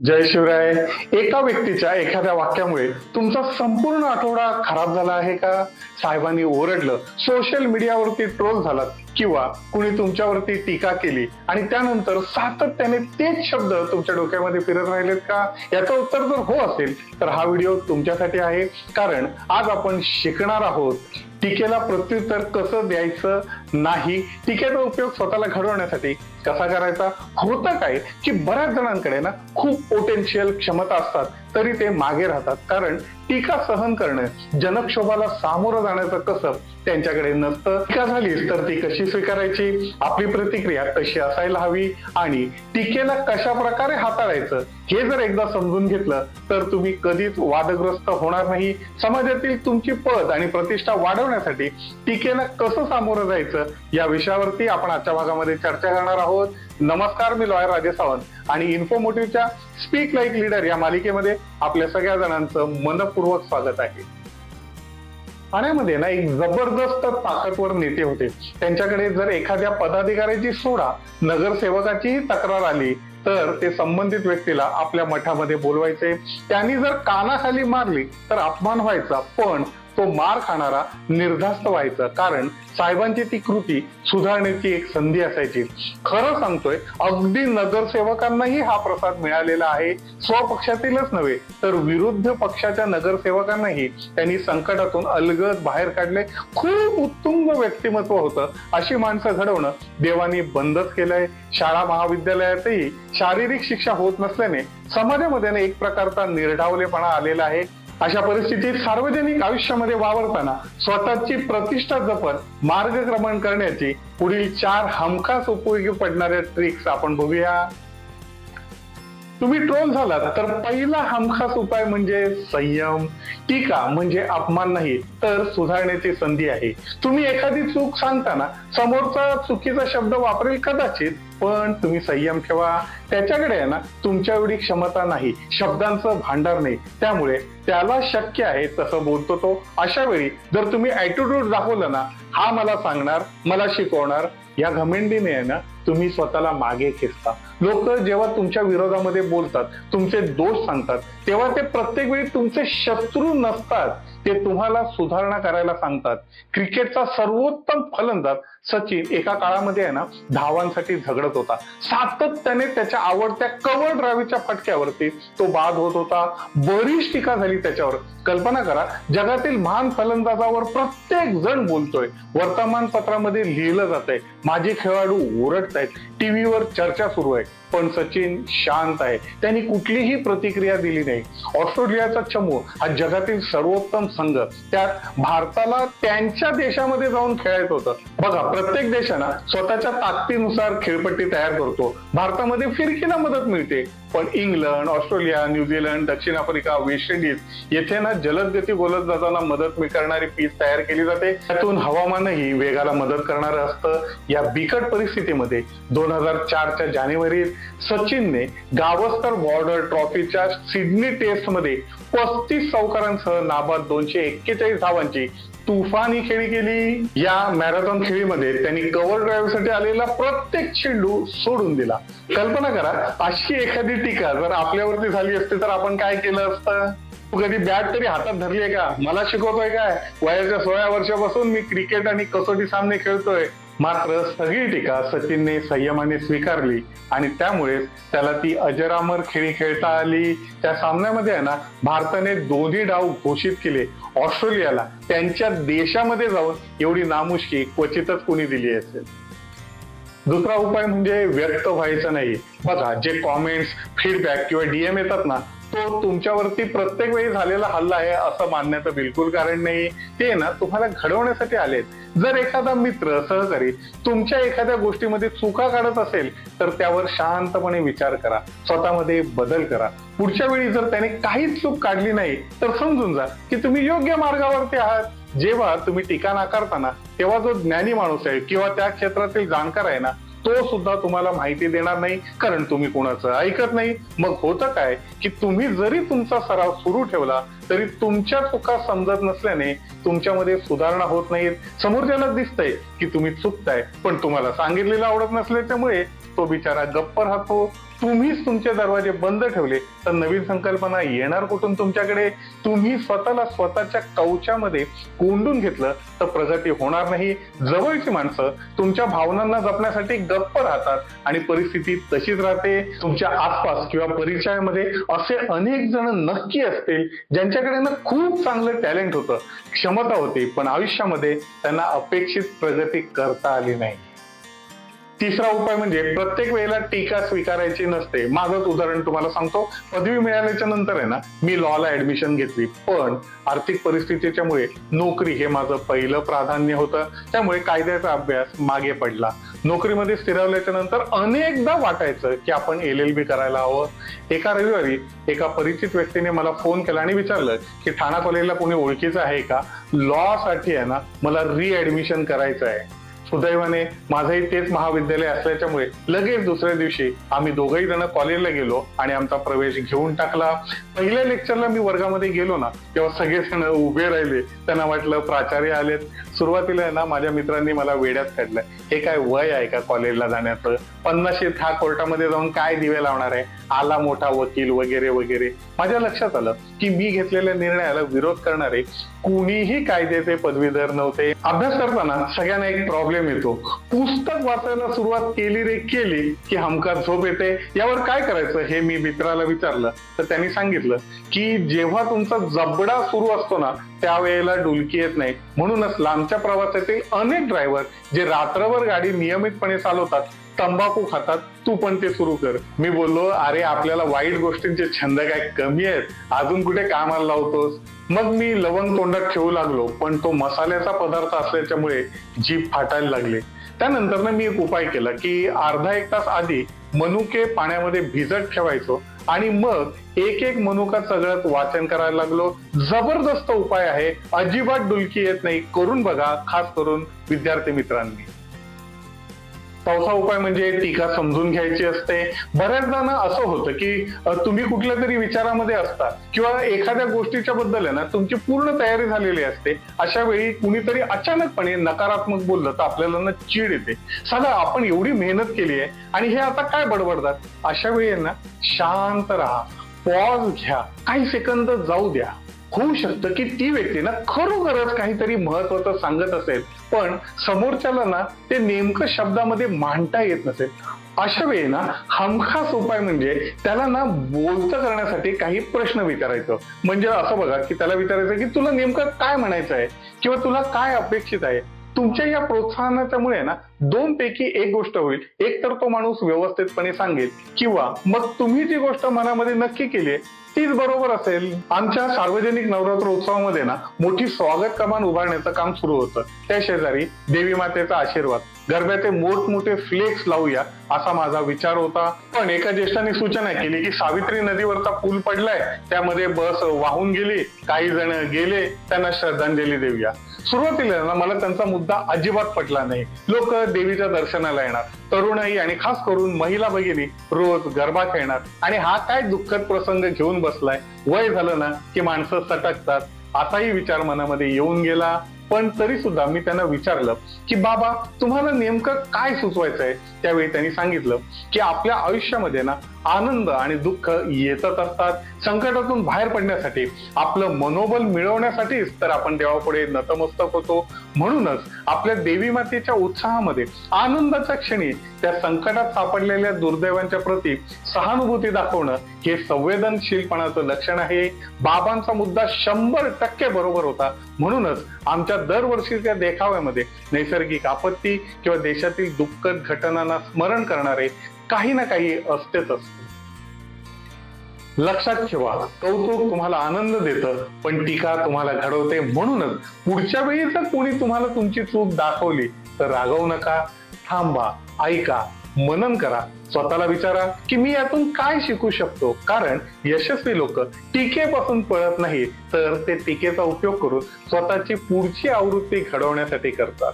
जय शिवराय. एका व्यक्तीच्या एखाद्या वाक्यामुळे तुमचा संपूर्ण आठवडा खराब झाला आहे का? साहेबांनी ओरडलं, सोशल मीडियावरती ट्रोल झालात किंवा कुणी तुमच्यावरती टीका केली आणि त्यानंतर सातत्याने तेच शब्द तुमच्या डोक्यामध्ये फिरत राहिलेत का? याचं उत्तर जर हो असेल तर हा व्हिडिओ तुमच्यासाठी आहे. कारण आज आपण शिकणार आहोत टीकेला प्रत्युत्तर कसं द्यायचं नाही, टीकेचा उपयोग स्वतःला घडवण्यासाठी कसा करायचा. होतं काय की बऱ्याच जणांकडे ना खूप पोटेन्शियल क्षमता असतात तरी ते मागे राहतात, कारण टीका सहन करणं, जनक्षोभाला सामोरं जाण्याचं कसब त्यांच्याकडे नसतं. टीका झालीच तर ती कशी स्वीकारायची, आपली प्रतिक्रिया कशी असायला हवी आणि टीकेला कशा प्रकारे हाताळायचं हे जर एकदा समजून घेतलं तर तुम्ही कधीच वादग्रस्त होणार नाही. समाजातील तुमची पद आणि प्रतिष्ठा वाढवण्यासाठी टीकेला कसं सामोरं जायचं या विषयावरती आपण आजच्या भागामध्ये चर्चा करणार आहोत. नमस्कार, मी लॉयर राजेश सावंत आणि इन्फोमोटिव्हच्या स्पीक लाईक लीडर या मालिकेमध्ये आपल्या सगळ्या जणांचं मनपूर्वक स्वागत आहे. ठाण्यामध्ये ना एक जबरदस्त ताकदवर नेते होते. त्यांच्याकडे जर एखाद्या पदाधिकाऱ्याची सोडा नगरसेवकाचीही तक्रार आली तर ते संबंधित व्यक्तीला आपल्या मठामध्ये बोलवायचे. त्यांनी जर कानाखाली मारली तर अपमान व्हायचा, पण तो मार खाणारा निर्धास्त व्हायचा, कारण साहेबांची ती कृती सुधारण्याची एक संधी असायची. खरं सांगतोय, अगदी नगरसेवकांनाही हा प्रसाद मिळालेला आहे. स्वपक्षातीलच नव्हे तर विरुद्ध पक्षाच्या नगरसेवकांनाही त्यांनी संकटातून अलगद बाहेर काढले. खूप उत्तुंग व्यक्तिमत्व होतं. अशी माणसं घडवणं देवानी बंदच केलंय. शाळा महाविद्यालयातही शारीरिक शिक्षा होत नसल्याने समाजामध्ये एक प्रकारचा निर्ढावलेपणा आलेला आहे. अशा परिस्थितीत सार्वजनिक आयुष्यामध्ये वावरताना स्वतःची प्रतिष्ठा जपत मार्गक्रमण करण्याची पुढील 4 हमखास उपयोगी पडणाऱ्या ट्रिक्स आपण बघूया. तुम्ही ट्रोल झालात तर पहिला हमखास उपाय म्हणजे संयम. टीका म्हणजे अपमान नाही तर सुधारण्याची संधी आहे. तुम्ही एखादी चूक सांगताना समोरचा चुकीचा शब्द वापरेल कदाचित, पण तुम्ही संयम ठेवा. त्याच्याकडे आहे ना तुमच्या एवढी क्षमता नाही, शब्दांचं भांडार नाही, त्यामुळे त्याला शक्य आहे तसं बोलतो तो. अशा वेळी जर तुम्ही ॲटिट्यूड दाखवलं ना, हा मला सांगणार, मला शिकवणार, या घमेंडीने आहे ना तुम्ही स्वतःला मागे खेचता. लोक जेव्हा तुमच्या विरोधामध्ये बोलतात, तुमचे दोष सांगतात, तेव्हा ते प्रत्येक वेळी तुमचे शत्रू नसतात, ते तुम्हाला सुधारणा करायला सांगतात. क्रिकेटचा सर्वोत्तम फलंदाज सचिन एका काळामध्ये आहे ना धावांसाठी झगडत होता. सातत्याने त्याच्या आवडत्या कव्हर ड्राईव्हच्या फटक्यावरती तो बाद होत होता. बरीच टीका झाली त्याच्यावर. कल्पना करा, जगातील महान फलंदाजावर प्रत्येक जण बोलतोय, वर्तमानपत्रामध्ये लिहिलं जातंय, माझे खेळाडू ओरडतायत, टीव्हीवर चर्चा सुरू आहे, पण सचिन शांत आहे. त्यांनी कुठलीही प्रतिक्रिया दिली नाही. ऑस्ट्रेलियाचा चमू हा जगातील सर्वोत्तम संघ, त्यात भारताला त्यांच्या देशामध्ये जाऊन खेळायचं होतं. बघा, प्रत्येक देशाना स्वतःच्या ताकदीनुसार खेळपट्टी तयार करतो. भारतामध्ये फिरकीला मदत मिळते, पण इंग्लंड, ऑस्ट्रेलिया, न्यूझीलंड, दक्षिण आफ्रिका, वेस्ट इंडिज येथे ना जलद गती गोलंदाजांना मदत करणारी पीच तयार केली जाते. त्यातून हवामानही वेगाला मदत करणारं असतं. या बिकट परिस्थितीमध्ये 2004च्या जानेवारीत सचिनने गावस्कर बॉर्डर ट्रॉफीच्या सिडनी टेस्ट मध्ये 35 चौकारांसह नाबाद 241 धावांची तुफानी खेळी केली. या मॅरेथॉन खेळीमध्ये त्यांनी कव्हर ड्राईव्हसाठी आलेला प्रत्येक चेंडू सोडून दिला. कल्पना करा, अशी एखादी टीका जर आपल्यावरती झाली असती तर आपण काय केलं असतं? तू कधी बॅट तरी हातात धरली आहे का? मला शिकवतोय काय? वयाच्या 16 वर्षापासून मी क्रिकेट आणि कसोटी सामने खेळतोय. मात्र सगळी टीका सचिनने संयमाने स्वीकारली आणि त्यामुळे त्याला ती अजरामर खेळी खेळता आली. त्या सामन्यामध्ये आहे ना भारताने 2 डाव घोषित केले. ऑस्ट्रेलियाला त्यांच्या देशामध्ये जाऊन एवढी नामुष्की क्वचितच कोणी दिली असेल. दुसरा उपाय म्हणजे व्यक्त व्हायचं नाही. बघा, जे कॉमेंट्स, फीडबॅक किंवा डीएम येतात ना, तो तुमच्यावरती प्रत्येक वेळी झालेला हल्ला आहे असं मानण्याचं बिलकुल कारण नाही. ते ना तुम्हाला घडवण्यासाठी आलेत. जर एखादा मित्र, सहकारी तुमच्या एखाद्या गोष्टीमध्ये चुका काढत असेल तर त्यावर शांतपणे विचार करा, स्वतःमध्ये बदल करा. पुढच्या वेळी जर त्याने काहीच चूक काढली नाही तर समजून जा की तुम्ही योग्य मार्गावरती आहात. जेव्हा तुम्ही टीका नाकारताना तेव्हा जो ज्ञानी माणूस आहे किंवा त्या क्षेत्रातील जाणकार आहे ना, तो सुद्धा तुम्हाला माहिती देणार नाही, कारण तुम्ही कोणाचं ऐकत नाही. मग होतं काय की तुम्ही जरी तुमचा सराव सुरू ठेवला तरी तुमच्या चुका समजत नसल्याने तुमच्यामध्ये सुधारणा होत नाहीत. समोरच्याला दिसतंय की तुम्ही चुकताय, पण तुम्हाला सांगितलेलं आवडत नसल्यामुळे तो बिचारा गप्प राहतो. तुम्हीच तुमचे दरवाजे बंद ठेवले तर नवीन संकल्पना येणार कुठून तुमच्याकडे? तुम्ही स्वतःला स्वतःच्या कवचामध्ये कोंडून घेतलं तर प्रगती होणार नाही. जवळची माणसं तुमच्या भावनांना जपण्यासाठी गप्प राहतात आणि परिस्थिती तशीच राहते. तुमच्या आसपास किंवा परिचयामध्ये असे अनेक जण नक्की असतील ज्यांच्याकडे ना खूप चांगलं टॅलेंट होतं, क्षमता होती, पण आयुष्यामध्ये त्यांना अपेक्षित प्रगती करता आली नाही. तिसरा उपाय म्हणजे प्रत्येक वेळेला टीका स्वीकारायची नसते. माझंच उदाहरण तुम्हाला सांगतो. पदवी मिळाल्याच्या नंतर आहे ना, मी लॉला ऍडमिशन घेतली, पण आर्थिक परिस्थितीच्या मुळे नोकरी हे माझं पहिलं प्राधान्य होतं. त्यामुळे कायद्याचा अभ्यास मागे पडला. नोकरीमध्ये स्थिरावल्याच्या नंतर अनेकदा वाटायचं की आपण LLB करायला हवं. एका रविवारी एका परिचित व्यक्तीने मला फोन केला आणि विचारलं की ठाणा कॉलेजला कोणी ओळखीचं आहे का? लॉ साठी आहे ना मला ऍडमिशन करायचं आहे. सुदैवाने माझंही तेच महाविद्यालय असल्याच्यामुळे लगेच दुसऱ्या दिवशी आम्ही दोघंही जण कॉलेजला गेलो आणि आमचा प्रवेश घेऊन टाकला. पहिल्या लेक्चरला मी वर्गामध्ये गेलो ना, तेव्हा सगळेजण उभे राहिले. त्यांना वाटलं प्राचार्य आलेत. सुरुवातीला ना माझ्या मित्रांनी मला वेड्यात काढलं. हे काय वय आहे का कॉलेजला जाण्याचं? 50शीत हा कोर्टामध्ये जाऊन काय दिवे लावणार आहे? आला मोठा वकील वगैरे वगैरे. माझ्या लक्षात आलं की मी घेतलेल्या निर्णयाला विरोध करणारे कुणीही कायद्याचे पदवीधर नव्हते. अभ्यास करताना सगळ्यांना एक प्रॉब्लेम येतो. पुस्तक वाचायला सुरुवात केली की हमखास झोप येते. यावर काय करायचं हे मी मित्राला विचारलं तर त्यांनी सांगितलं की जेव्हा तुमचा जबडा सुरू असतो ना त्यावेळेला डुलकी येत नाही. म्हणूनच लांबच्या प्रवासातील अनेक ड्रायव्हर जे रात्रभर गाडी नियमितपणे चालवतात तंबाखू खातात. तू पण ते सुरू कर. मी बोललो, अरे आपल्याला वाईट गोष्टींचे छंद काय कमी आहेत? अजून कुठे कामाला लावतोस? मग मी लवंग तोंडात ठेवू लागलो, पण तो मसाल्याचा पदार्थ असल्याच्यामुळे जीभ फाटायला लागले. त्यानंतर ना मी एक उपाय केला की अर्धा एक तास आधी मनुके पाण्यामध्ये भिजत ठेवायचो आणि मग एक एक मनुका चगळत वाचन करायला लागलो. जबरदस्त उपाय आहे, अजिबात डुलकी येत नाही. करून बघा, खास करून विद्यार्थी मित्रांनी. चौथा उपाय म्हणजे टीका समजून घ्यायची असते. बऱ्याचदा ना असं होतं की तुम्ही कुठल्या तरी विचारामध्ये असता किंवा एखाद्या गोष्टीच्या बद्दल आहे ना तुमची पूर्ण तयारी झालेली असते. अशा वेळी कुणीतरी अचानकपणे नकारात्मक बोललं तर आपल्याला ना चीड येते. साला आपण एवढी मेहनत केली आहे आणि हे आता काय बडबडतात? अशा वेळी ना शांत राहा, पॉज घ्या, काही सेकंद जाऊ द्या. होऊ शकतं की ती व्यक्ती ना खरोखरच काहीतरी महत्वाचं सांगत असेल, पण समोरच्याला ना ते नेमकं शब्दामध्ये मांडता येत नसेल. अशा वेळी ना हमखास उपाय म्हणजे त्याला ना बोलतं करण्यासाठी काही प्रश्न विचारायचं. म्हणजे असं बघा की त्याला विचारायचं की तुला नेमकं काय म्हणायचं आहे किंवा तुला काय अपेक्षित आहे. तुमच्या या प्रोत्साहनाच्यामुळे ना दोन पैकी एक गोष्ट होईल. एक तर तो माणूस व्यवस्थितपणे सांगेल किंवा मग तुम्ही जी गोष्ट मनामध्ये नक्की केली तीच बरोबर असेल. आमच्या सार्वजनिक नवरात्र उत्सवामध्ये ना मोठी स्वागत कमान उभारण्याचं काम सुरू होतं. त्या शेजारी देवी मातेचा आशीर्वाद, गरब्याचे मोठमोठे फ्लेक्स लावूया असा माझा विचार होता. पण एका ज्येष्ठांनी सूचना केली की सावित्री नदीवरचा पूल पडलाय, त्यामध्ये बस वाहून गेली, काही जण गेले, त्यांना श्रद्धांजली देऊया. सुरुवातीला ना मला त्यांचा मुद्दा अजिबात पटला नाही. लोक देवीच्या दर्शनाला येणार, तरुणाई आणि खास करून महिला भगिनी रोज गरबा खेळणार आणि हा काय दुःखद प्रसंग घेऊन बसलाय. वय झालं ना की माणसं सटकतात, असाही विचार मनामध्ये येऊन गेला. पण तरी सुद्धा मी त्यांना विचारलं की बाबा तुम्हाला नेमकं काय सुचवायचंय? त्यावेळी त्यांनी सांगितलं की आपल्या आयुष्यामध्ये ना आनंद आणि दुःख येतच असतात. संकटातून बाहेर पडण्यासाठी, आपलं मनोबल मिळवण्यासाठीच तर आपण देवापुढे नतमस्तक होतो. म्हणूनच आपल्या देवी मातेच्या उत्साहामध्ये आनंदाच्या क्षणी त्या संकटात सापडलेल्या दुर्दैवांच्या प्रती सहानुभूती दाखवणं हे संवेदनशीलपणाचं लक्षण आहे. बाबांचा मुद्दा 100% बरोबर होता. म्हणूनच आमच्या दरवर्षीच्या देखाव्यामध्ये नैसर्गिक आपत्ती किंवा देशातील दुःखद घटनांना स्मरण करणारे काही ना काही असतेच असते. लक्षात ठेवा, कौतुक तुम्हाला आनंद देतं, पण टीका तुम्हाला घडवते. म्हणूनच पुढच्या वेळी जर कोणी तुम्हाला तुमची चूक दाखवली तर रागवू नका. थांबा, ऐका, मनन करा, स्वतःला विचारा की मी यातून काय शिकू शकतो. कारण यशस्वी लोक टीकेपासून पळत नाही, तर ते टीकेचा उपयोग करून स्वतःची पुढची आवृत्ती घडवण्यासाठी करतात.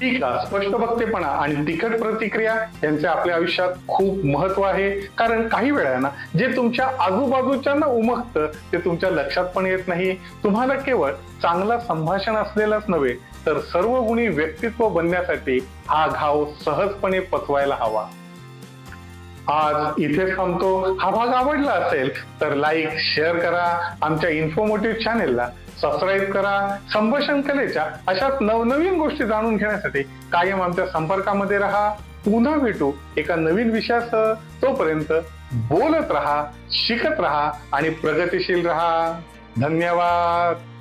टीका, स्पष्टवक्तेपणा आणि तिखट प्रतिक्रिया यांचे आपल्या आयुष्यात खूप महत्व आहे. कारण काही वेळा ना जे तुमच्या आजूबाजूच्यांना उमगतं ते तुमच्या लक्षात पण येत नाही. तुम्हाला केवळ चांगला संभाषण असलेलाच नव्हे तर सर्व गुणी व्यक्तित्व बनण्यासाठी हा घाव सहजपणे पचवायला हवा. आज इथेच थांबतो. हा भाग आवडला असेल तर लाईक शेअर करा. आमच्या इन्फॉर्मेटिव्ह चॅनेलला सबस्क्राईब करा. संभाषण कलेच्या अशाच नवनवीन गोष्टी जाणून घेण्यासाठी कायम आमच्या संपर्कामध्ये राहा. पुन्हा भेटू एका नवीन विषयासह. तोपर्यंत बोलत राहा, शिकत राहा आणि प्रगतिशील राहा. धन्यवाद.